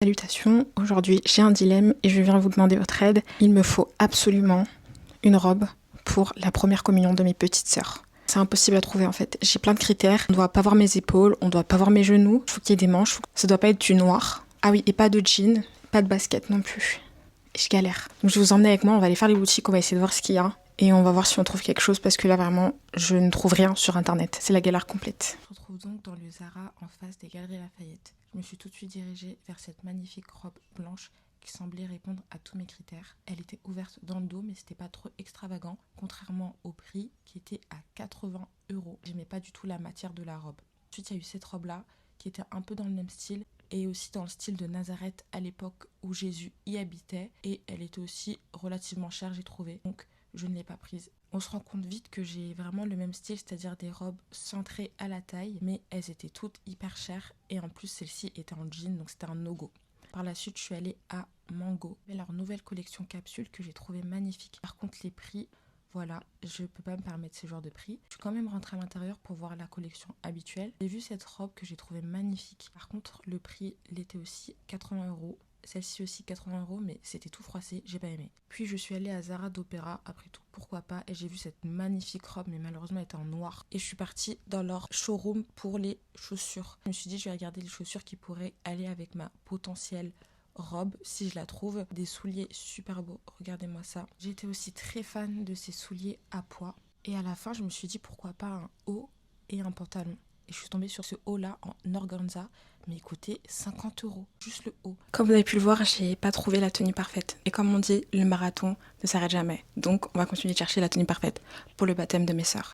Salutations, aujourd'hui j'ai un dilemme et je viens vous demander votre aide. Il me faut absolument une robe pour la première communion de mes petites sœurs. C'est impossible à trouver en fait, j'ai plein de critères. On ne doit pas voir mes épaules, on ne doit pas voir mes genoux, il faut qu'il y ait des manches, ça doit pas être du noir. Ah oui, et pas de jean, pas de basket non plus. Et je galère. Donc je vais vous emmener avec moi, on va aller faire les boutiques, on va essayer de voir ce qu'il y a. Et on va voir si on trouve quelque chose parce que là vraiment, je ne trouve rien sur internet. C'est la galère complète. Je me retrouve donc dans le Zara en face des Galeries Lafayette. Je me suis tout de suite dirigée vers cette magnifique robe blanche qui semblait répondre à tous mes critères. Elle était ouverte dans le dos mais c'était pas trop extravagant, contrairement au prix qui était à 80 €. J'aimais pas du tout la matière de la robe. Ensuite il y a eu cette robe là qui était un peu dans le même style et aussi dans le style de Nazareth à l'époque où Jésus y habitait, et elle était aussi relativement chère, j'ai trouvé, donc je ne l'ai pas prise. On se rend compte vite que j'ai vraiment le même style, c'est-à-dire des robes centrées à la taille, mais elles étaient toutes hyper chères et en plus celle-ci était en jean, donc c'était un no-go. Par la suite, je suis allée à Mango, leur nouvelle collection capsule que j'ai trouvée magnifique. Par contre, les prix, voilà, je peux pas me permettre ce genre de prix. Je suis quand même rentrée à l'intérieur pour voir la collection habituelle. J'ai vu cette robe que j'ai trouvée magnifique. Par contre, le prix l'était aussi, 80 €. Celle-ci aussi 80 €, mais c'était tout froissé, j'ai pas aimé. Puis je suis allée à Zara d'Opéra, après tout, pourquoi pas, et j'ai vu cette magnifique robe, mais malheureusement elle était en noir. Et je suis partie dans leur showroom pour les chaussures. Je me suis dit, je vais regarder les chaussures qui pourraient aller avec ma potentielle robe, si je la trouve. Des souliers super beaux, regardez-moi ça. J'étais aussi très fan de ces souliers à pois. Et à la fin, je me suis dit, pourquoi pas un haut et un pantalon. Et je suis tombée sur ce haut-là en organza, mais il coûtait 50 €, juste le haut. Comme vous avez pu le voir, j'ai pas trouvé la tenue parfaite. Et comme on dit, le marathon ne s'arrête jamais. Donc on va continuer de chercher la tenue parfaite pour le baptême de mes sœurs.